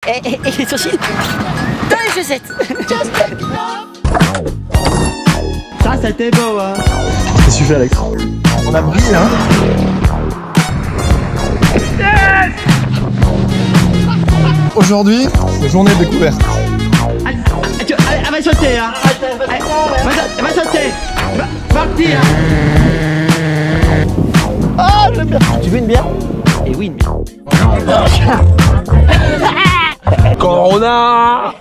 Et les sourcils dans les chaussettes. Ça c'était beau hein. Qu'est-ce que tu fais Alex? On a brillé hein. Yes. Aujourd'hui, c'est journée de découverte. Elle va sauter hein. Elle va sauter. Va partir. Ah j'aime bien. Tu veux une bière? Et oui, une bière. Corona.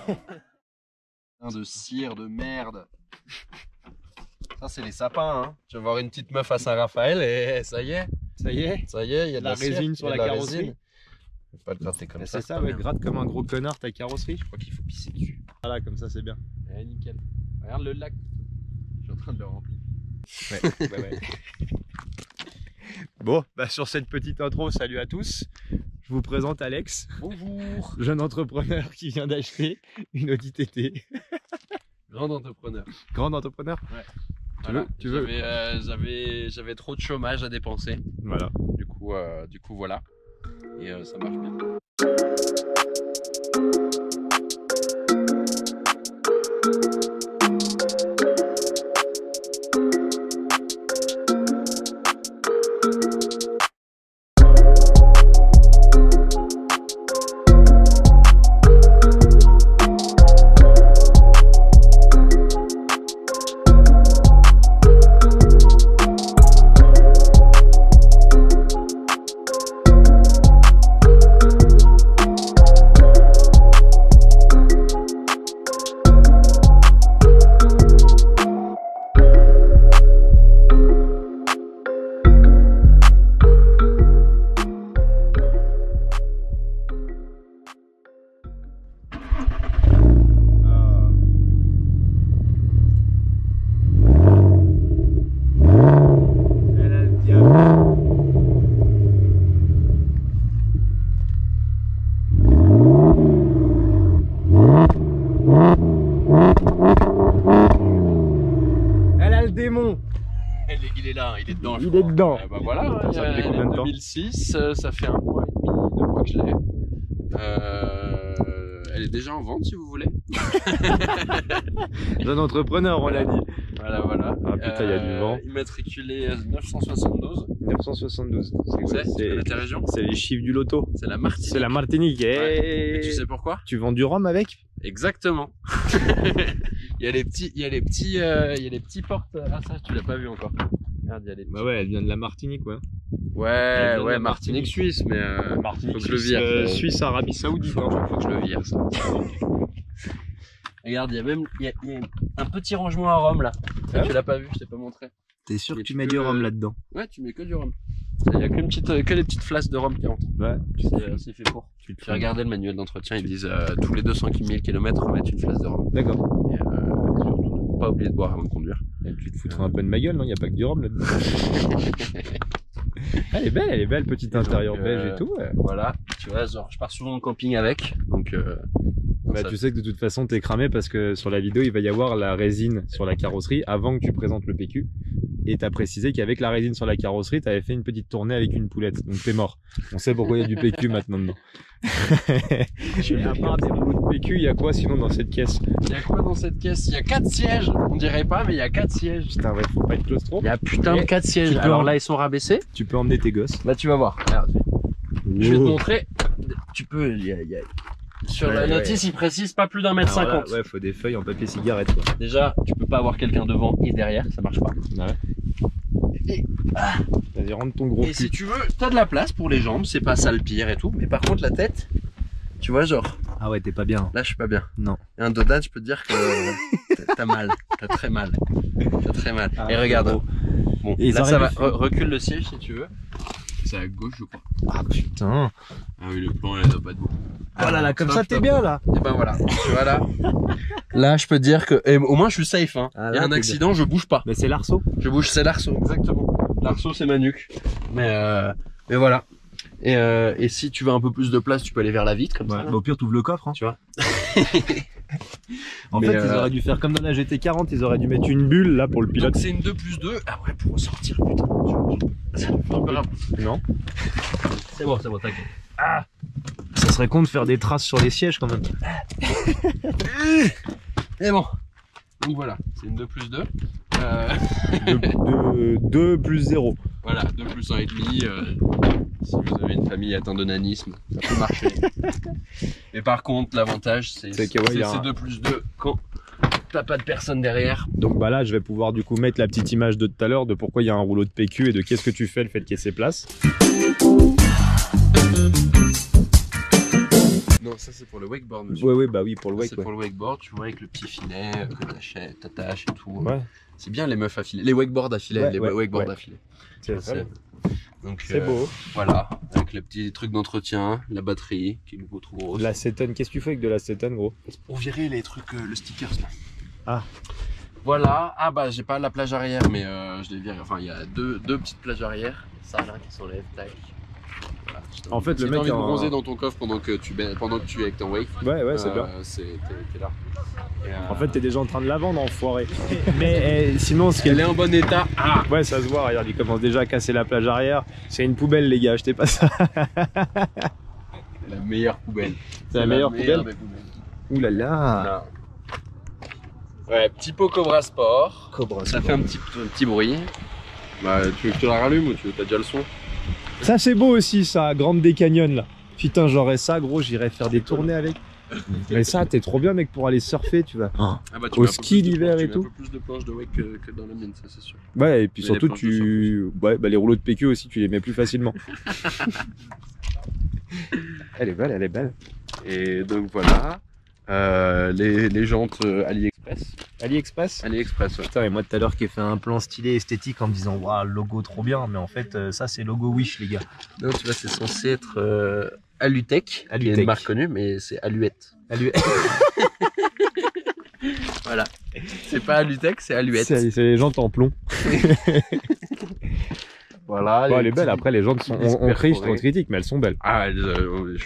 De cire, de merde. Ça c'est les sapins hein. Tu vas voir une petite meuf à Saint-Raphaël et ça y est. Ça y est. Ça y est, il y a de la résine sur la carrosserie. Faut pas le gratter comme ça. C'est ça, ouais, gratte comme un gros connard ta carrosserie. Je crois qu'il faut pisser dessus. Voilà, comme ça c'est bien. Ouais, nickel. Regarde le lac. Je suis en train de le remplir. Ouais. Bon, bah sur cette petite intro, salut à tous. Je vous présente Alex. Bonjour. Jeune entrepreneur qui vient d'acheter une Audi TT. Grand entrepreneur. Grand entrepreneur. Ouais. Tu veux J'avais trop de chômage à dépenser. Voilà. Du coup voilà. Et ça marche bien. Il est là, il est dedans. Il est dedans. Bah voilà, Ça fait combien de temps? 2006, ça fait 1 mois et demi, 2 mois que je l'ai. Elle est déjà en vente si vous voulez. Jeune entrepreneur, on l'a dit. Voilà. Ah putain, il y a du vent. Immatriculé 972. 972. Tu connais ta région? C'est les chiffres du loto. C'est la Martinique. C'est la Martinique. Ouais. Et tu sais pourquoi? Tu vends du rhum avec? Exactement. Il y a les petits portes. Ah ça, tu l'as pas vu encore. Regarde, il y a les petits... Bah ouais, elle vient de la Martinique, ouais. Ouais, Martinique Suisse, mais Martinique, faut que je le vire. Suisse, Arabie Saoudite. Faut que je le vire ça. Regarde, il y a un petit rangement à rhum là. Ça, tu l'as pas vu, je t'ai pas montré. T'es sûr Mais que tu mets du rhum là-dedans? Ouais, tu mets que du rhum. Il y a que les petites flasques de rhum qui rentrent. Ouais. C'est fait pour. J'ai regardé le manuel d'entretien, ils disent tous les 200 000 km remettre une flasque de rhum. D'accord. Et surtout, ne pas oublier de boire avant de conduire. Et tu te foutras un peu de ma gueule, non? Il n'y a pas que du rhum là-dedans. Elle est belle, petite intérieur beige et tout. Ouais. Voilà, tu vois, genre, je pars souvent en camping avec, donc... Bah, tu sais que de toute façon t'es cramé parce que sur la vidéo il va y avoir la résine sur la carrosserie avant que tu présentes le PQ, et t'as précisé qu'avec la résine sur la carrosserie t'avais fait une petite tournée avec une poulette, donc t'es mort. On sait pourquoi il y a du PQ maintenant dedans. Et à part des rouleaux de PQ, il y a quoi sinon dans cette caisse? Il y a quoi dans cette caisse? Il y a 4 sièges, on dirait pas mais il y a 4 sièges. Putain ouais, faut pas être claustro. Il y a putain de 4 sièges, alors là ils sont rabaissés. Tu peux emmener tes gosses. Bah tu vas voir, regarde. Je vais te montrer, tu peux, sur la notice, il précise pas plus d'1 m 50. Ouais, faut des feuilles en papier cigarette quoi. Déjà, tu peux pas avoir quelqu'un devant et derrière, ça marche pas. Ouais. Vas-y, rentre ton gros Et cul. si tu veux, t'as de la place pour les jambes, c'est pas ça le pire et tout. Mais par contre, la tête, tu vois, genre. Ah ouais, t'es pas bien. Là, je suis pas bien. Non. Et un dodan, je peux te dire que t'as mal. T'as très mal. T'as très mal. Ah, et regarde. Bon, et là, ça va. Recule le siège si tu veux. C'est à gauche, je crois. Ah putain. Ah oui, le plan, il doit pas être bon. Voilà, là, comme ça, t'es bien là. Et ben voilà. Tu vois là. Là, je peux te dire que. Et au moins, je suis safe. Hein. Ah, il y a un accident, je bouge pas. Mais c'est l'arceau. Je bouge, c'est l'arceau, exactement. L'arceau, c'est ma nuque. Mais voilà. Et si tu veux un peu plus de place, tu peux aller vers la vitre comme ça. Bah, au pire, t'ouvres le coffre, hein. Tu vois. En fait, ils auraient dû faire comme dans la GT40, ils auraient dû mettre une bulle là pour le pilote. Donc c'est une 2+2. Après, pour ressortir, putain. Ça me fait un peu rap. Non. C'est bon, t'inquiète. Ah, Ça serait con de faire des traces sur les sièges quand même. Et bon, donc voilà, c'est une 2+2. 2 plus 0. Voilà, 2 plus 1,5. Si vous avez une famille atteinte de nanisme, ça peut marcher. Mais par contre, l'avantage, c'est que, ces 2+2 quand t'as pas de personne derrière. Donc bah là, je vais pouvoir du coup mettre la petite image de tout à l'heure de pourquoi il y a un rouleau de PQ et de qu'est-ce que tu fais le fait qu'il y ait ses places. Non, ça c'est pour le wakeboard, monsieur. Ouais, bah oui, pour le wake. C'est pour le wakeboard, tu vois, avec le petit filet que t'attaches et tout. Ouais. C'est bien les meufs à filet, les wakeboards à filet, les wakeboards à filet. C'est donc beau. Voilà, avec le petit truc d'entretien, la batterie qui est beaucoup trop grosse. L'acétone, qu'est-ce que tu fais avec de l'acétone, gros? Pour virer les trucs, le stickers là. Ah. Voilà, ah bah j'ai pas la plage arrière, mais je l'ai viré. Enfin, il y a deux petites plages arrière, ça là qui s'enlève, tac. Voilà, en fait, le mec envie de bronzer dans ton coffre pendant que tu es avec ton wake. Ouais, c'est bien. T'es là. En fait, t'es déjà en train de la vendre, enfoiré. Mais sinon, ce qu'elle est en bon état. Ah ouais, ça se voit. Regarde, il commence déjà à casser la plage arrière. C'est une poubelle, les gars. Achetez pas ça. La meilleure poubelle. C'est la meilleure poubelle. Ouh là là. Ouais, petit pot Cobra Sport. Cobra ça Sport. fait un petit bruit. Bah, tu veux que je te la rallume ou t'as déjà le son? Ça c'est beau aussi, ça, Grande des Canyons là. Putain, j'aurais ça, gros, j'irais faire des tournées avec. Mais ça, t'es trop bien, mec, pour aller surfer, tu vas. Ah bah, au ski l'hiver et tout. Tu mets un peu plus de planches de wake que dans la mienne, ça c'est sûr. Ouais, et puis surtout, les rouleaux de PQ aussi, tu les mets plus facilement. Elle est belle, elle est belle. Et donc voilà. Les jantes AliExpress. AliExpress, ouais. Putain, et moi tout à l'heure qui ai fait un plan stylé esthétique en me disant waouh, logo trop bien, mais en fait ça c'est logo Wish, les gars. Non, tu vois, c'est censé être Alutech, qui est une marque connue, mais c'est Aluette. Voilà, c'est pas Alutech, c'est Aluette. C'est les jantes en plomb. Voilà. Bon, elle est belle, après les jantes sont on critique, mais elles sont belles. Ah,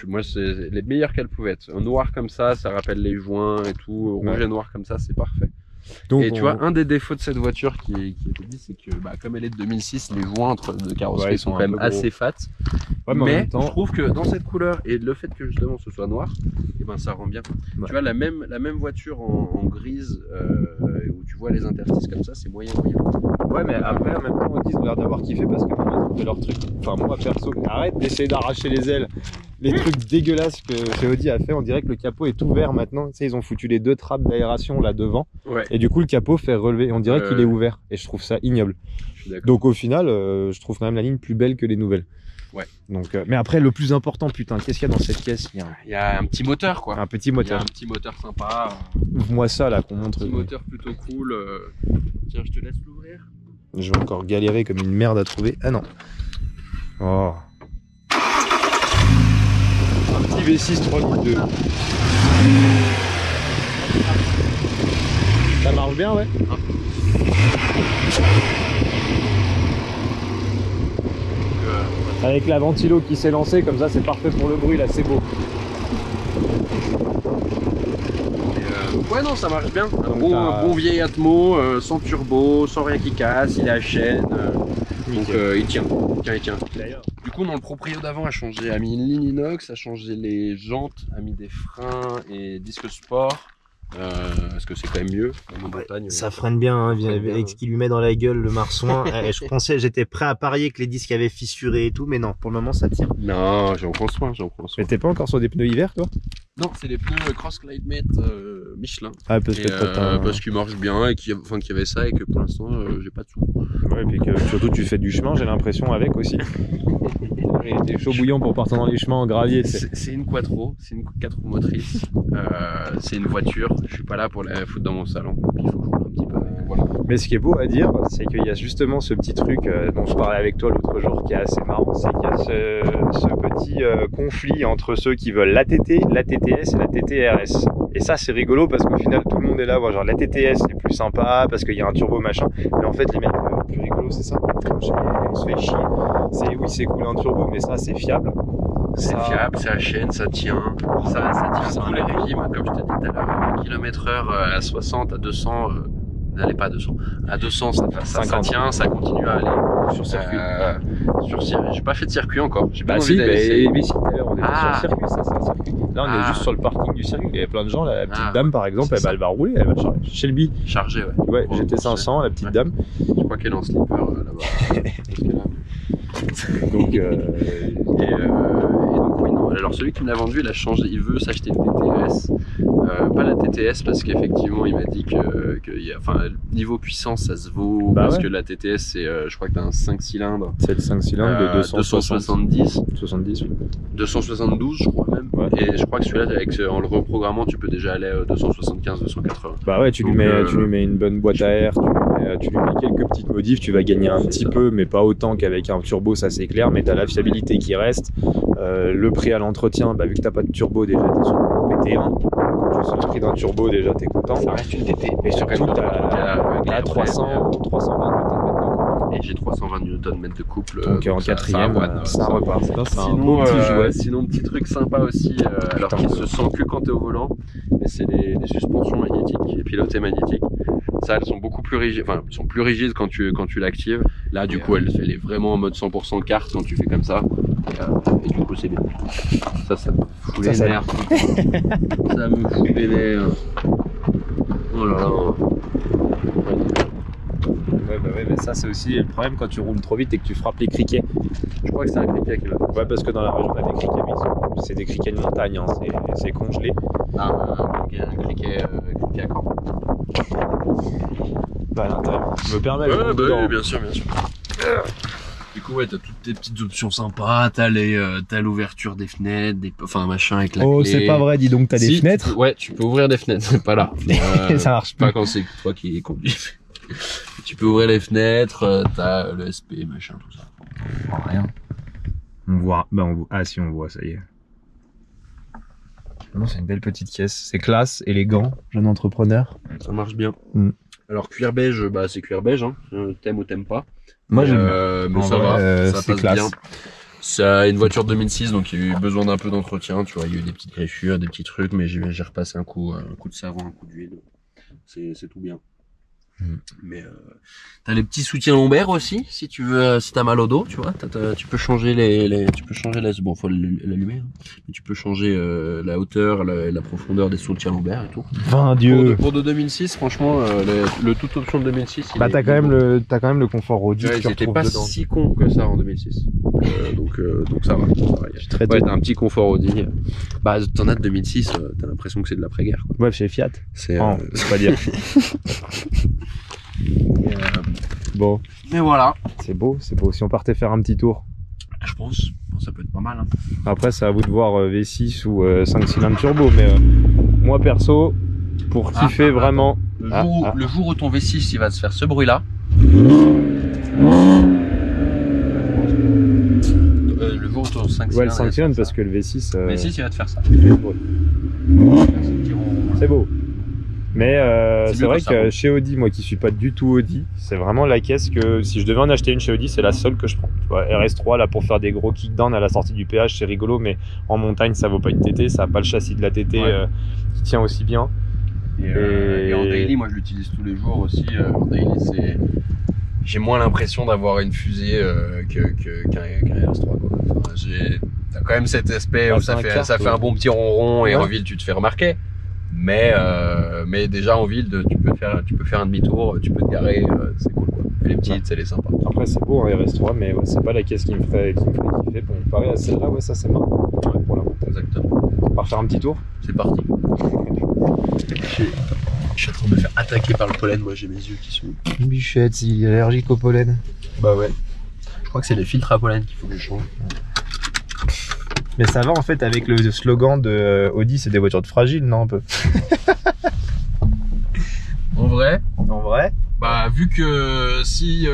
moi c'est les meilleures qu'elles pouvaient être. En noir comme ça rappelle les joints et tout. Rouge et noir comme ça, c'est parfait. Donc, et tu vois, un des défauts de cette voiture qui est dit, c'est que comme elle est de 2006, les joints de carrosserie sont quand même assez fat. Ouais, mais je trouve que dans cette couleur et le fait que justement ce soit noir, et ben ça rend bien. Ouais. Tu vois, la même voiture en grise où tu vois les interstices comme ça, c'est moyen. Ouais, mais après en même temps ils ont l'air d'avoir kiffé parce que ils ont fait leur truc. Enfin moi perso, arrête d'essayer d'arracher les ailes. Les trucs dégueulasses que Audi a fait, on dirait que le capot est ouvert maintenant. Tu sais, ils ont foutu les deux trappes d'aération là devant. Ouais. Et du coup, le capot fait relever. On dirait qu'il est ouvert. Et je trouve ça ignoble. Donc au final, je trouve quand même la ligne plus belle que les nouvelles. Ouais. Donc, mais après, le plus important, putain, qu'est-ce qu'il y a dans cette caisse? Il y a un petit moteur, quoi. Un petit moteur. Il y a un petit moteur sympa. Ouvre-moi ça là, qu'on montre. Un petit moteur plutôt cool. Tiens, je te laisse l'ouvrir. Je vais encore galérer comme une merde à trouver. Ah non. Oh. Un petit V6 3.2. Ça marche bien, ouais. Avec la ventilo qui s'est lancée, comme ça c'est parfait pour le bruit, là c'est beau. Ouais, non, ça marche bien. Un bon vieil Atmo, sans turbo, sans rien qui casse, il est à chaîne. Donc il tient. Du coup, dans le proprio d'avant a changé, a mis une ligne inox, a changé les jantes, a mis des freins et disques sport. Parce que c'est quand même mieux en montagne. Ça freine bien, hein, avec ce qu'il lui met dans la gueule, le marsouin. J'étais prêt à parier que les disques avaient fissuré et tout, mais non, pour le moment ça tient. Non, j'en prends soin. Mais t'es pas encore sur des pneus hiver, toi? Non, c'est les pneus Cross Climate Michelin. Ah, parce qu'ils marchent bien et qu'il y avait ça et que pour l'instant j'ai pas de sous. Ouais, et puis que surtout tu fais du chemin, j'ai l'impression, avec aussi. T'es chaud bouillant pour partir dans les chemins en gravier. C'est une quattro, c'est une 4 roues motrices. C'est une voiture. Je suis pas là pour la foutre dans mon salon. Il faut que je roule un petit peu avec. Voilà. Mais ce qui est beau à dire, c'est qu'il y a justement ce petit truc dont je parlais avec toi l'autre jour qui est assez marrant, c'est qu'il y a ce petit conflit entre ceux qui veulent l'ATT, la TTS et la TTRS. Et ça c'est rigolo parce qu'au final tout le monde est là, genre la TTS c'est plus sympa parce qu'il y a un turbo machin, mais en fait les mecs le plus rigolo c'est ça, on se fait chier, oui c'est cool un turbo mais ça c'est fiable. C'est fiable, c'est à chaîne, ça tient. Ça tient tous les régimes, comme je t'ai dit tout à l'heure. Kilomètre heure à 60, à 200, n'allez pas à 200. À 200, ça tient, ça continue à aller. Sur circuit. Sur circuit. J'ai pas fait de circuit encore. J'ai pas Bah envie si, d'aller. mais si, d'ailleurs, on est sur circuit, ça c'est un circuit. Là, on est juste sur le parking du circuit. Il y a plein de gens, la petite dame par exemple, elle va rouler, elle va charger. Shelby. Charger, ouais. Ouais, GT500, la petite dame. Je crois qu'elle est en slipper là-bas. Donc, et donc oui, non. Alors celui qui me l'a vendu, il a changé, il veut s'acheter une TTS. Pas la TTS parce qu'effectivement il m'a dit que niveau puissance ça se vaut parce que la TTS c'est je crois que t'as un 5 cylindres. C'est le 5 cylindres de 270. 70 oui. 272 je crois même. Ouais. Et je crois que celui-là en le reprogrammant tu peux déjà aller 275, 280. Bah ouais, tu lui mets une bonne boîte à air, tu lui mets quelques petites modifs, tu vas gagner un petit peu mais pas autant qu'avec un turbo, ça c'est clair, mais t'as la fiabilité qui reste. Le prix à l'entretien, bah vu que t'as pas de turbo déjà t'es sur le PT1. Sur le prix d'un turbo déjà t'es content. Ça reste une DT. Et surtout t'as 320 Nm de couple. Et j'ai 320 Nm de couple. Donc en quatrième, ça repart. C'est un beau petit jouet. Sinon petit truc sympa aussi, alors qu'il se sent que quand t'es au volant, mais c'est les suspensions magnétiques et pilotés magnétiques. Ça, elles sont beaucoup plus rigides, enfin, elles sont plus rigides quand tu l'actives. Là, du coup, elle est vraiment en mode 100% carte quand tu fais comme ça. Et du coup, c'est bien. Ça me fout les nerfs. Ça me fout les nerfs. Oh là là. Ouais, mais ça, c'est aussi le problème quand tu roules trop vite et que tu frappes les criquets. Je crois que c'est un criquet qui l'a fait. Ouais, parce que dans la région, on a des criquets, mais c'est des criquets de montagne, hein, c'est congelé. Un criquet à camp. Bah, à l'intérieur. Je me permets. Oui, bien sûr. Du coup, ouais, t'as toutes tes petites options sympas, t'as l'ouverture des fenêtres, machin avec la clé. Oh, c'est pas vrai, dis donc, t'as des fenêtres? Ouais, tu peux ouvrir des fenêtres, c'est pas là. Ça marche pas quand c'est toi qui conduis. Tu peux ouvrir les fenêtres, t'as le SP, machin, tout ça. On voit rien. On voit, ah si, on voit, ça y est. Non, c'est une belle petite caisse, c'est classe, élégant, jeune entrepreneur. Ça marche bien. Alors cuir beige, c'est cuir beige, hein. T'aimes ou t'aimes pas. Moi j'aime. Mais ça va, ça passe classe. bien. C'est une voiture 2006, donc il y a eu besoin d'un peu d'entretien, tu vois, il y a eu des petites griffures, des petits trucs, mais j'ai repassé un coup de savon, un coup d'huile. C'est tout bien. Mais t'as les petits soutiens lombaires aussi, si tu veux, si t'as mal au dos, tu vois, tu peux changer bon, faut l'allumer, hein, mais tu peux changer la hauteur, la profondeur des soutiens lombaires et tout. Enfin, Dieu. Pour de 2006, franchement, le toute option de 2006. Bah t'as quand même le confort Audi. Ouais, ils étaient pas si cons que ça en 2006. Donc ça va. Ouais, t'as un petit confort Audi. Bah t'en as de 2006, t'as l'impression que c'est de l'après-guerre. Ouais, chez Fiat. C'est pas dire. Bon. Mais voilà. C'est beau. Si on partait faire un petit tour. Je pense. Ça peut être pas mal. Hein. Après, c'est à vous de voir V6 ou 5 cylindres turbo. Mais moi, perso, pour kiffer vraiment. Le jour où ton V6 il va se faire ce bruit-là. Le jour où ton 5 cylindres. Ouais, le 5 cylindres parce que le V6. V6 il va te faire ça. C'est beau. Mais c'est vrai que chez Audi, moi qui suis pas du tout Audi, c'est vraiment la caisse que si je devais en acheter une chez Audi, c'est la seule que je prends. Tu vois, RS3 là pour faire des gros kickdowns à la sortie du péage, c'est rigolo, mais en montagne ça vaut pas une TT, ça a pas le châssis de la TT qui tient aussi bien. Et en daily, moi je l'utilise tous les jours aussi. En daily, j'ai moins l'impression d'avoir une fusée qu'un RS3 quoi. Enfin, t'as quand même cet aspect où ça fait un bon petit ronron et en ville tu te fais remarquer. Mais déjà en ville, tu peux faire un demi-tour, tu peux te garer, c'est cool quoi. Elle est petite, elle est sympa. Après c'est beau un RS3, mais c'est pas la caisse qui me ferait kiffer. Bon, comparé à celle-là, ça c'est marrant. Ouais, pour la montagne. Exactement. On va faire un petit tour. C'est parti. Je suis en train de me faire attaquer par le pollen, moi j'ai mes yeux qui sont... Une bichette, il est allergique au pollen. Bah ouais. Je crois que c'est les filtres à pollen qu'il faut que je change. Mais ça va en fait avec le slogan de Audi, c'est des voitures de fragiles, non un peu. En vrai, bah vu que si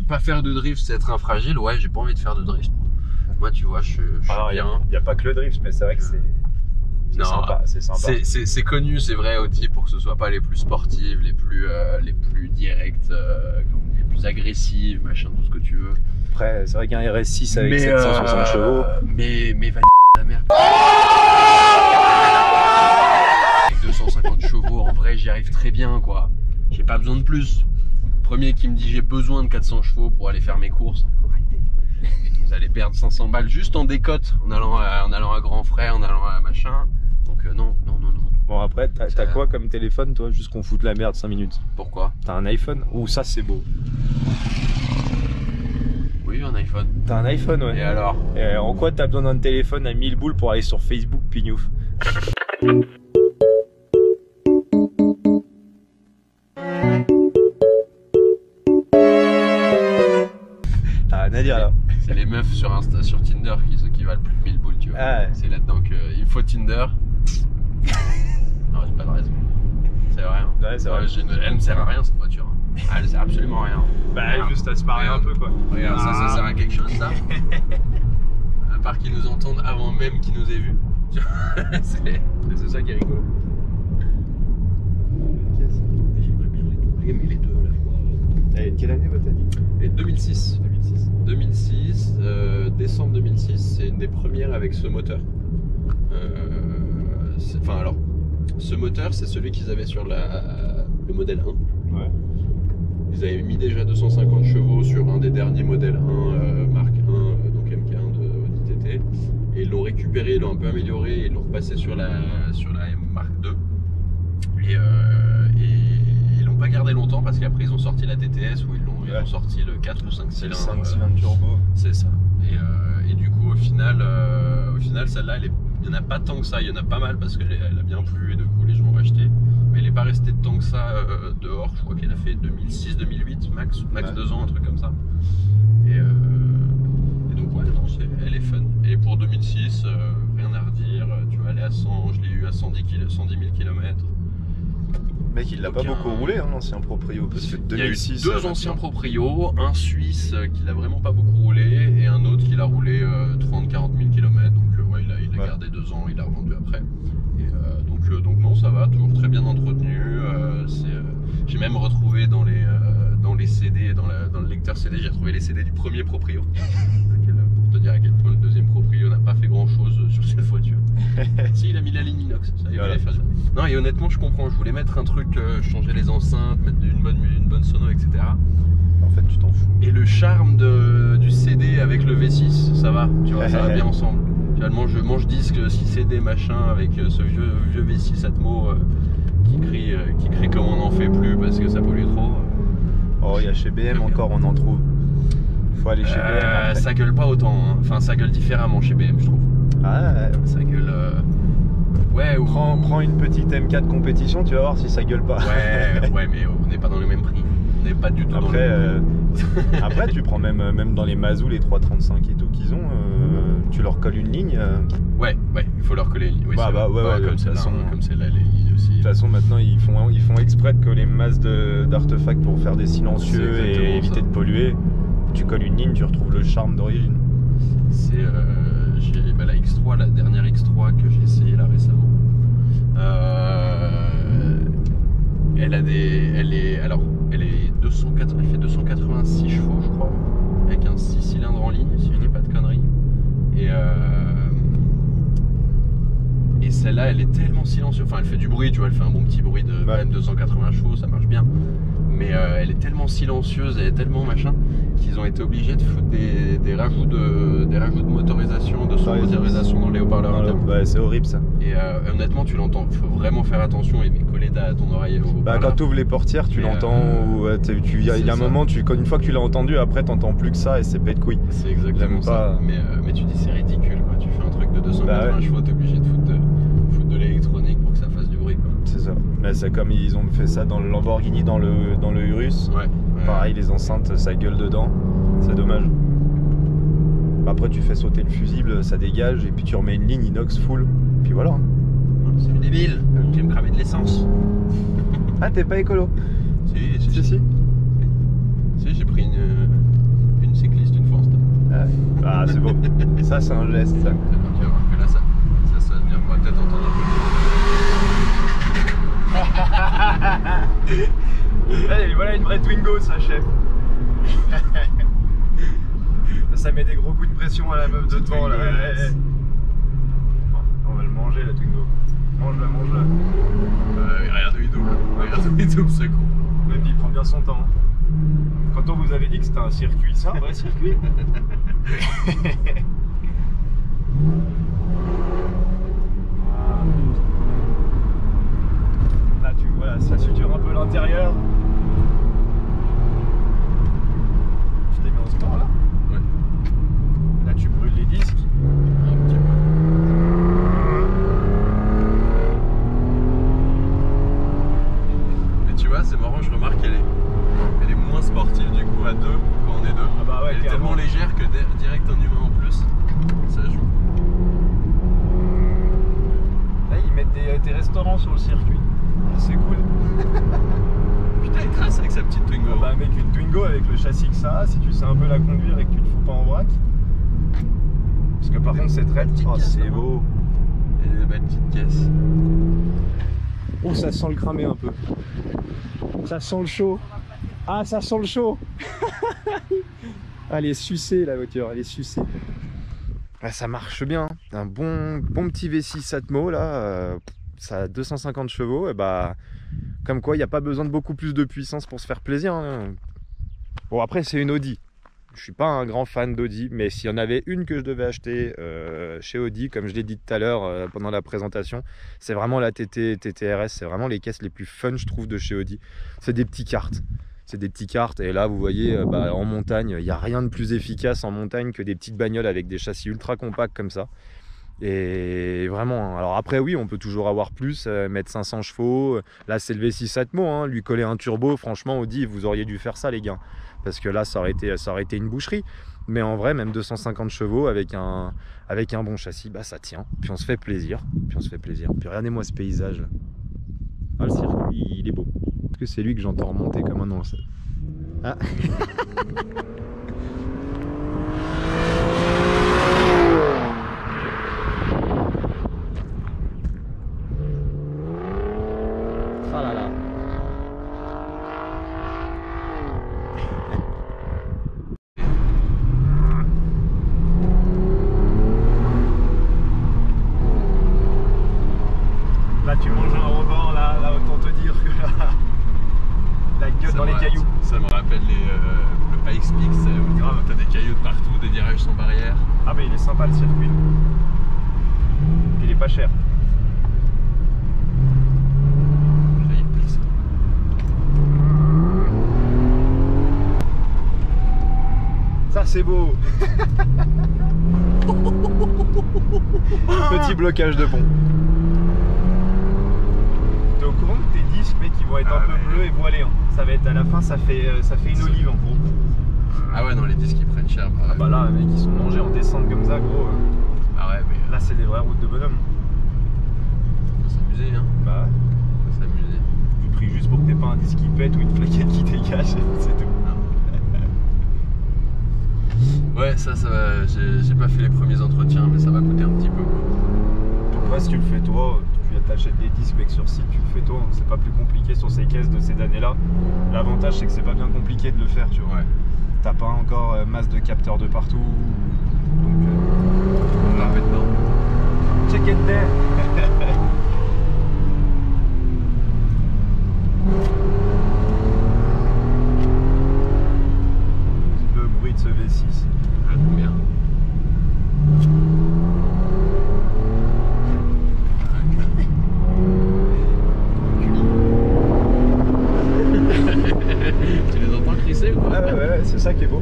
pas faire de drift c'est être un fragile, ouais j'ai pas envie de faire de drift. Moi tu vois, je suis bien. Il n'y a pas que le drift, mais c'est vrai que c'est sympa. C'est connu, c'est vrai Audi pour que ce soit pas les plus sportives, les plus directes, les plus agressives, machin, tout ce que tu veux. Après, c'est vrai qu'un RS6 avec 760 chevaux. Mais va la merde. Avec 250 chevaux, en vrai, j'y arrive très bien, quoi. j'ai pas besoin de plus. Premier qui me dit j'ai besoin de 400 chevaux pour aller faire mes courses. Arrêtez. Vous allez perdre 500 balles juste en décote, en allant à Grand Frère, en allant à machin. Donc non. Bon après, t'as quoi comme téléphone toi? Juste qu'on foute la merde 5 minutes. Pourquoi? T'as un iPhone? Ouh ça c'est beau. Oui, un iPhone. T'as un iPhone, ouais. Et alors? Et en quoi t'as besoin d'un téléphone à 1000 boules pour aller sur Facebook, pignouf? T'as rien à dire là. C'est les meufs sur Tinder qui valent plus de 1000 boules, tu vois. Ah ouais. C'est là-dedans qu'il faut Tinder. Non, j'ai pas de raison. C'est vrai. Hein. Ouais, c'est vrai. Elle me sert à rien cette voiture. Elle sert absolument à rien. Bah juste à se marrer un peu quoi. Regarde, ça sert à quelque chose ça. À part qu'ils nous entendent avant même qu'ils nous aient vus. C'est ça qui est rigolo. J'aimerais bien les doubler, mais les deux à la fois. Et quelle année t'as dit? Et 2006. 2006, décembre 2006, c'est une des premières avec ce moteur. Enfin alors, ce moteur c'est celui qu'ils avaient sur le modèle 1. Ouais. Ils avaient mis déjà 250 chevaux sur un des derniers modèles 1, Mark 1, donc MK1 de Audi TT. Et ils l'ont récupéré, ils l'ont un peu amélioré, et ils l'ont repassé sur la M Mark 2. Et ils l'ont pas gardé longtemps parce qu'après ils ont sorti la TTS où ils ont sorti le 4 ou 5 cylindres. 5 cylindres turbo. C'est ça. Et du coup au final celle-là il n'y en a pas tant que ça, il y en a pas mal parce qu'elle a bien plu et du coup les gens ont acheté. Mais elle n'est pas restée tant que ça dehors, je crois qu'elle a fait 2006-2008, max ouais. 2 ans, un truc comme ça. Et donc ouais, non, elle est fun. Et pour 2006, rien à redire, tu vois, elle est à 100, je l'ai eu à 110 000 km. Mec, il l'a pas beaucoup roulé, hein, l'ancien proprio, parce que 2006, il y a eu 2 anciens proprios, un Suisse qui l'a vraiment pas beaucoup roulé et un autre qui l'a roulé 30-40 000 km. Donc ouais, il a gardé 2 ans, il l'a revendu après. Donc non, ça va, toujours très bien entretenu. J'ai même retrouvé dans les CD, dans le lecteur CD, j'ai retrouvé les CD du premier proprio. Pour te dire à quel point le deuxième proprio n'a pas fait grand chose sur cette voiture. Si, il a mis la ligne inox, ça, il voilà. Faire ça. Non, et honnêtement, je comprends, je voulais mettre un truc, changer les enceintes, mettre une bonne sono, etc. En fait, tu t'en fous. Et le charme du CD avec le V6, ça va, tu vois, ça va bien ensemble. Finalement, je mange disque 6 CD machin avec ce vieux V6 Atmo qui crie comme on n'en fait plus parce que ça pollue trop. Oh, il y a chez BM encore, on en trouve. Faut aller chez BM. Après. Ça gueule pas autant, hein. Enfin, ça gueule différemment chez BM, je trouve. Ah ouais. Ça gueule. Ouais, ou... Prends une petite M4 compétition, tu vas voir si ça gueule pas. Ouais, mais on n'est pas dans le même prix. On n'est pas du tout après, dans le même Après, tu prends même dans les Mazou, les 335 et tout qu'ils ont, tu leur colles une ligne. Ouais, il faut leur coller une ligne. Oui, ouais, comme c'est là, les lignes aussi. De toute façon, maintenant, ils font exprès de coller masse d'artefacts pour faire des silencieux et éviter de polluer. Tu colles une ligne, tu retrouves le charme d'origine. C'est la X3, la dernière X3 que j'ai essayé là récemment. Elle fait 286 chevaux, je crois, avec un 6 cylindres en ligne, si je dis pas de conneries. Et celle-là, elle est tellement silencieuse. Enfin, elle fait du bruit, tu vois, elle fait un bon petit bruit de même 280 chevaux, ça marche bien. Mais elle est tellement silencieuse, elle est tellement machin, qu'ils ont été obligés de foutre des rajouts de motorisation, de sonorisation dans les haut-parleurs internes. Ouais, c'est horrible ça. Et honnêtement, tu l'entends, faut vraiment faire attention et coller ton oreille au haut-parleur. Quand tu ouvres les portières, tu l'entends. Il y a un moment, une fois que tu l'as entendu, après t'entends plus que ça et c'est pète couille. C'est exactement ça. Mais tu dis c'est ridicule quoi. Tu fais un truc de 280 chevaux, t'es obligé de foutre de l'électronique pour que ça fasse du bruit quoi. C'est ça. Mais c'est comme ils ont fait ça dans le Lamborghini, dans le Urus. Ouais. Pareil, les enceintes, ça gueule dedans. C'est dommage. Après, tu fais sauter le fusible, ça dégage, et puis tu remets une ligne inox full. Puis voilà. C'est débile. Tu vas me cramer de l'essence. Ah, t'es pas écolo? Si. Si, j'ai pris une cycliste une fois en stop. Ah, c'est beau. Ça, c'est un geste, ça. Tu vas voir que là, ça va venir. On va peut-être entendre un peu. Allez, voilà une vraie Twingo, ça, chef. Ça met des gros coups de pression à la meuf de devant, là. On va le manger, la Twingo. Mange-la. Regarde où il double. C'est con. Mais bien son temps. Quand on vous avait dit que c'était un circuit, c'est un vrai circuit. Là, voilà, ça suture un peu l'intérieur. Tu t'es mis en sport là? Ouais. Là, tu brûles les disques. Un petit peu. Mais tu vois, c'est marrant, je remarque qu'elle est moins sportive du coup à deux quand on est deux. Ah bah ouais, elle est tellement légère que direct un humain en plus, ça joue. Là, ils mettent des restaurants sur le circuit. C'est cool. Putain, il trace avec sa petite Twingo. Bah, mec, une Twingo avec le châssis que ça a, si tu sais un peu la conduire et que tu te fous pas en vrac. Parce que par contre, cette raide, oh, c'est beau. Et des belles petites caisses. Oh, ça sent le cramé un peu. Ça sent le chaud. Ah, ça sent le chaud. Ah, elle est sucée la voiture, elle est sucée. Ah, ça marche bien. Un bon petit V6 Atmo là. Ça a 250 chevaux. Et bah, comme quoi, il n'y a pas besoin de beaucoup plus de puissance pour se faire plaisir. Hein. Bon, après, c'est une Audi. Je suis pas un grand fan d'Audi, mais s'il y en avait une que je devais acheter chez Audi, comme je l'ai dit tout à l'heure pendant la présentation, c'est vraiment la TTRS. C'est vraiment les caisses les plus fun, je trouve, de chez Audi. C'est des petits karts. C'est des petits karts. Et là, vous voyez, en montagne, il n'y a rien de plus efficace en montagne que des petites bagnoles avec des châssis ultra compacts comme ça. Et vraiment, alors après oui, on peut toujours avoir plus, mettre 500 chevaux. Là, c'est le V6 Atmo, hein, lui coller un turbo, franchement, Audi, vous auriez dû faire ça, les gars. Parce que là, ça aurait été une boucherie. Mais en vrai, même 250 chevaux avec un bon châssis, bah ça tient. Puis on se fait plaisir. Puis regardez-moi ce paysage. Ah, le circuit, il est beau. Est-ce que c'est lui que j'entends remonter comme un ange? Ah. Ah là là. Là tu manges un rebord, là autant te dire que la gueule dans les cailloux. Ça me rappelle le Pikes Peak, où t'as des cailloux de partout, des virages sans barrière. Ah mais il est sympa le circuit. Il est pas cher. Ça c'est beau. Petit blocage de pont. T'es au courant que tes disques, mec, ils vont être un peu bleus et voilés, hein. Ça va être à la fin, ça fait une olive en gros. Ah ouais, non, les disques ils prennent cher. Bah, ah bah là, mec, ils sont mangés en descente comme ça, gros. Ah ouais, mais là c'est des vraies routes de bonhomme. Faut s'amuser, hein. Bah ouais. Faut s'amuser. Tu pries juste pour que t'aies pas un disque qui pète ou une plaquette qui dégage, c'est tout. Ouais, ça va. J'ai pas fait les premiers entretiens, mais ça va coûter un petit peu, quoi. Donc ouais, si tu le fais toi, tu t'achètes des disques mec sur site, tu le fais toi, hein. C'est pas plus compliqué sur ces caisses de ces années-là. L'avantage c'est que c'est pas bien compliqué de le faire, tu vois. Ouais. T'as pas encore masse de capteurs de partout. Donc on la fait dedans. Check it there. Le bruit de ce V6. Ah, bien. Tu les entends crisser ou quoi? Ouais, c'est ça qui est beau.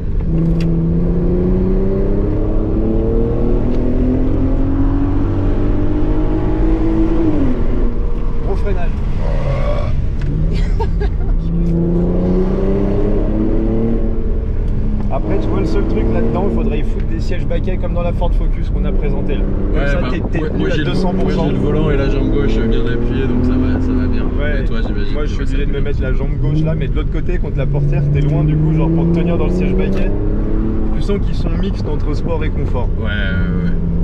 Gros freinage. Après, tu vois, le seul truc là-dedans, il faudrait y foutre des sièges baquets comme dans la Ford Focus qu'on a présenté là. Comme ça, t'es moi, à 200%. Moi, j'ai le volant et la jambe gauche bien appuyée, donc ça va bien. Ouais, et toi, j'imagine. Moi, je suis obligé de me mettre la jambe gauche là, mais de l'autre côté, contre la portière, t'es loin du coup, genre pour te tenir dans le siège baquet. Tu sens qu'ils sont mixtes entre sport et confort. Ouais.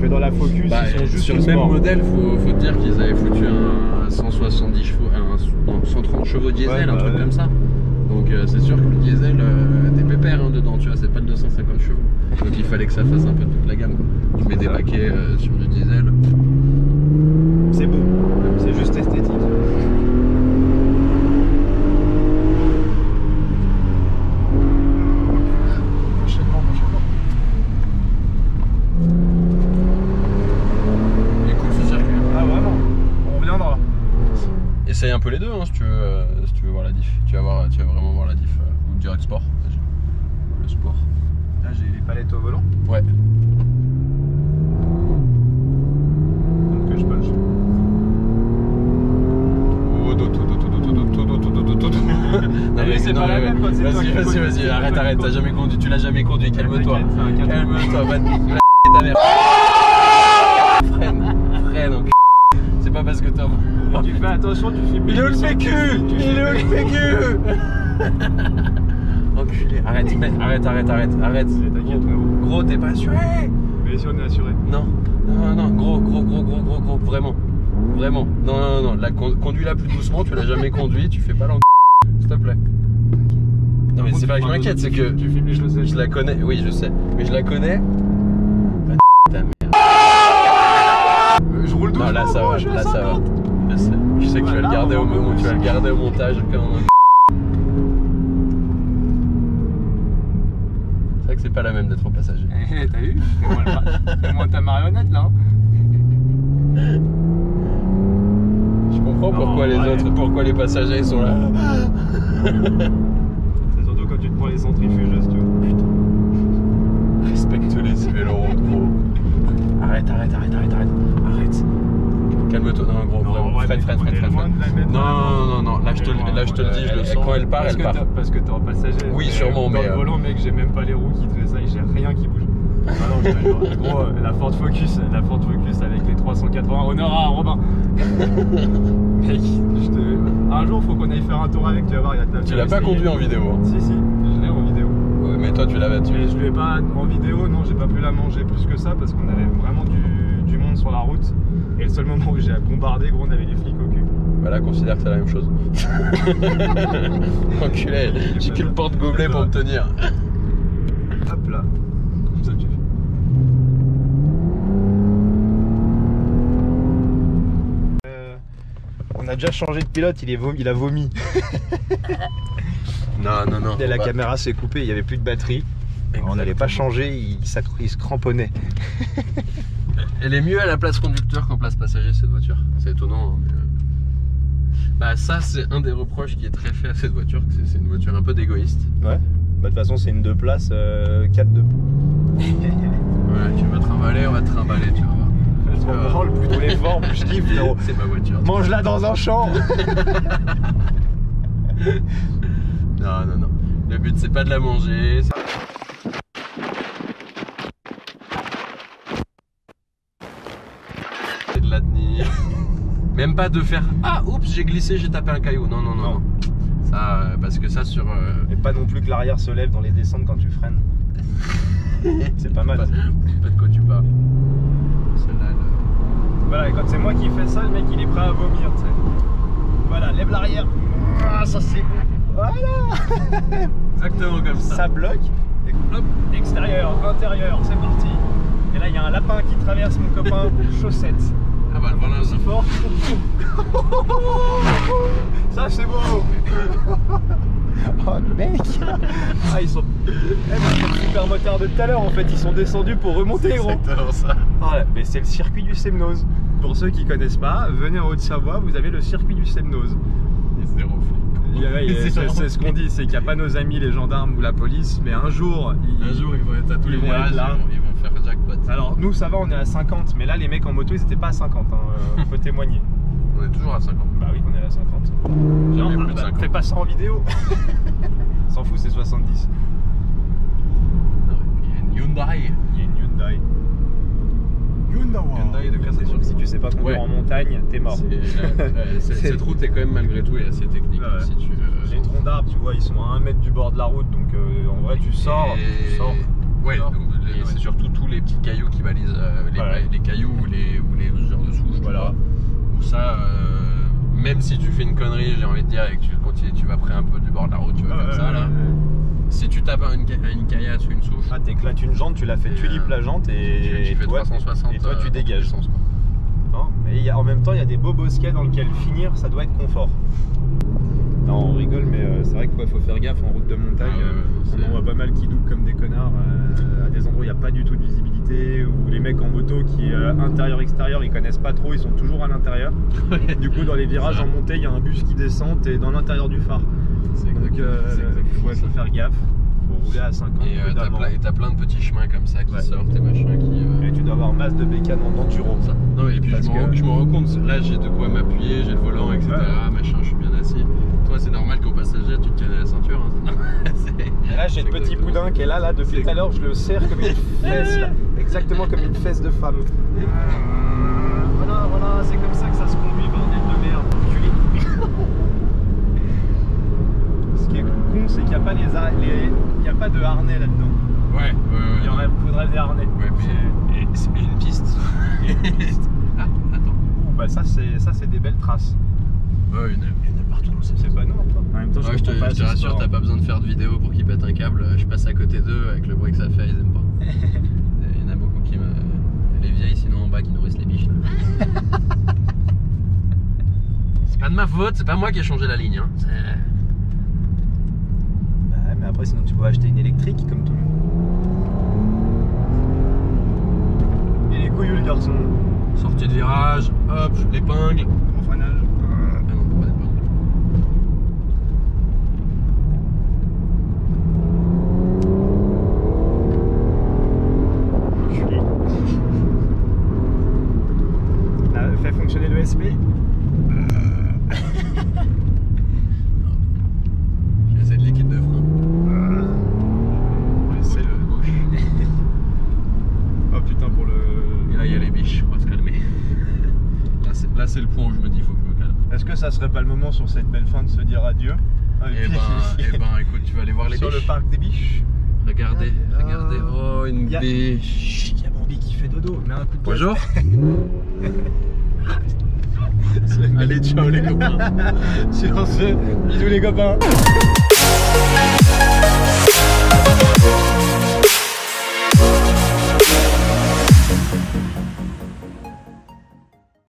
Que dans la Focus, ils sont juste sur le sport. même modèle, faut te dire qu'ils avaient foutu un 170 chevaux, un 130 chevaux diesel, un truc comme ça. Donc c'est sûr que le diesel, t'es pépère dedans, tu vois, c'est pas de 250 chevaux. Donc il fallait que ça fasse un peu toute la gamme, quoi. Tu mets des baquets sur du diesel. C'est beau, c'est juste esthétique. essaye un peu les deux hein, si tu veux voir la diff. Tu vas vraiment voir la diff. Ou direct sport. Le sport. Là j'ai les palettes au volant. Ouais. Donc que je punch. Non mais c'est pas la même. Vas-y, arrête, t'as jamais conduit, tu l'as jamais conduit, calme-toi. Calme-toi, va ta mère. Freine, enculé. C'est pas parce que t'as... Tu fais attention, tu fais... Il est où le PQ? Il est où le PQ? Enculé, arrête. T'inquiète, Gros, t'es pas assuré? Mais si on est assuré. Non, gros, vraiment. Non, conduis-la plus doucement, tu l'as jamais conduit, tu fais pas l'enculé, s'il te plaît. Non mais c'est pas que je m'inquiète, c'est que tu filmes les chaussettes. Je la connais, oui je sais, mais je la connais. Ta mère. Je roule doucement. Non là ça va. Je sais que tu vas le garder au montage quand... C'est vrai que c'est pas la même d'être au passager. T'as vu? Fais-moi ta marionnette là. Je comprends pourquoi les passagers sont là. C'est surtout quand tu te prends les centrifugeuses, tu vois. Putain. Respecte les vélorons, gros. Arrête. Calme-toi, non, gros, vraiment. Freine. Non. Là, je te le dis, je le sens. Quand elle part, elle part. Parce que t'es en passager. Oui, sûrement, mais. Dans le volant, mec, j'ai même pas les roues qui tressaillent, j'ai rien qui bouge. Ah non, je te jure. Gros, la Ford Focus avec les 380 honneur à Robin. Mec, un jour, faut qu'on aille faire un tour avec, tu vas voir, il y a de la... Tu l'as pas conduit en vidéo hein? Si, je l'ai en vidéo. Ouais, mais toi, tu l'avais tué. Mais je lui ai pas en vidéo, non, j'ai pas pu la manger plus que ça parce qu'on avait vraiment du monde sur la route. Et le seul moment où j'ai bombardé, gros, on avait les flics au cul. Voilà, considère que c'est la même chose. Enculé, j'ai que le porte-gobelet pour me tenir. Hop là. Comme ça, tu fais. On a déjà changé de pilote, il a vomi. Non. Et la caméra s'est coupée, il n'y avait plus de batterie. On n'allait pas changer, il se cramponnait. Elle est mieux à la place conducteur qu'en place passager cette voiture. C'est étonnant. Hein, mais... Bah ça c'est un des reproches qui est très fait à cette voiture, c'est une voiture un peu d'égoïste. Ouais. Bah de toute façon c'est une 2 places, 4 de... Ouais, tu vas trimballer, on va te trimballer, tu vas voir. Je branle plutôt l'effort, plus je kiffe frérot. C'est ma voiture. Mange-la dans un champ. Non. Le but c'est pas de la manger. C'est de la tenir. Même pas de faire ah oups j'ai glissé, j'ai tapé un caillou. Non. Ça parce que ça sur. Et pas non plus que l'arrière se lève dans les descentes quand tu freines. C'est pas mal. Pas de quoi tu parles. Celle-là, Voilà, et quand c'est moi qui fais ça, le mec il est prêt à vomir, tu sais. Voilà, lève l'arrière. Ah, ça c'est bon. Voilà. Exactement comme ça. Ça bloque. Et hop, extérieur, intérieur, c'est parti. Et là il y a un lapin qui traverse mon copain, chaussettes. Ah bah voilà, aussi fort. Ça c'est beau. Oh mec. Ah ils sont... le super motard de tout à l'heure en fait, ils sont descendus pour remonter gros. C'est exactement ça. Ah, mais c'est le circuit du Semnoz. Pour ceux qui connaissent pas, venez en Haute-Savoie, vous avez le circuit du Semnoz. Et zéro flic. C'est ce qu'on dit, c'est qu'il n'y a pas nos amis les gendarmes ou la police, mais un jour ils vont être à tous les virages, ils vont faire jackpot. Alors nous ça va, on est à 50, mais là les mecs en moto ils étaient pas à 50, hein, on peut témoigner. On est toujours à 50. Bah oui, on est à 50. Jamais plus de 50. Fais pas ça en vidéo. S'en fout, c'est 70. Non, il y a une Hyundai. Il y a une Hyundai. Hyundai de classe, c'est sûr que si tu sais pas conduire en montagne, t'es mort. Cette route est quand même malgré tout est assez technique. Ouais. Si tu, les troncs d'arbres, tu vois, ils sont à 1 mètre du bord de la route, donc en vrai tu sors. Ouais, c'est surtout tous les petits cailloux qui balisent les cailloux ou les usures de souche. Voilà. Ou ça, même si tu fais une connerie, j'ai envie de dire, et que tu continues, tu vas près un peu du bord de la route, tu vas comme ça là. Si tu tapes une caillasse ou une souche. Ah, t'éclates une jante, tu la fais tulip la jante et tu fais 360. Et toi tu dégages. Non, mais en même temps, il y a des beaux bosquets dans lesquels finir, ça doit être confort. Non, on rigole, mais c'est vrai qu'il faut faire gaffe en route de montagne. On en voit pas mal qui doublent comme des connards à des endroits où il n'y a pas du tout de visibilité, ou les mecs en moto qui, intérieur-extérieur, ils connaissent pas trop, ils sont toujours à l'intérieur. Du coup, dans les virages en montée, il y a un bus qui descend, t'es dans l'intérieur du phare. Donc, il faut faire gaffe. Faut rouler à 50 et t'as plein de petits chemins comme ça qui sortent et machin qui... Et tu dois avoir masse de bécanes en enduro. Ça. Non et puis je me rends compte, là j'ai de quoi m'appuyer, j'ai le volant, etc. Machin, je suis bien assis. Toi c'est normal qu'au passager tu te tiennes à la ceinture. Hein. Et là j'ai le petit boudin qui est là depuis tout à l'heure, je le serre comme une fesse là. Exactement comme une fesse de femme. Voilà, c'est comme ça que ça se conduit, bordel de merde. Ce qui est con, c'est qu'il n'y a pas il y a pas de harnais là-dedans. Ouais. Il faudrait des harnais. Ouais, et une piste. Ah, attends. Bah ça c'est des belles traces. Ouais, il y en a partout. C'est pas noir. En même temps, je te rassure, t'as pas besoin de faire de vidéo pour qu'ils pètent un câble. Je passe à côté d'eux avec le bruit que ça fait, ils aiment pas. Il y en a beaucoup qui me... Les vieilles sinon en bas qui nourrissent les biches. C'est pas de ma faute, c'est pas moi qui ai changé la ligne. Hein. Mais après sinon tu peux acheter une électrique comme tout le monde. Et les couilles le garçon. Sortie de virage, hop, l'épingle. En freinage. Ah non, pas d'épingle. Fais fonctionner le SP. J'essaie de liquide de frein. C'est le gauche. Oh putain pour le... Et là il y a les biches, on va se calmer. Là c'est le point où je me dis faut que je me calme. Est-ce que ça serait pas le moment sur cette belle fin de se dire adieu? Eh ben écoute, tu vas aller voir les biches. Sur le parc des biches. Regardez. Oh une biche. Il y a Bambi qui fait dodo. Mais un coup de poing. Bonjour. Allez ciao les copains. Sur ce, bisous les copains.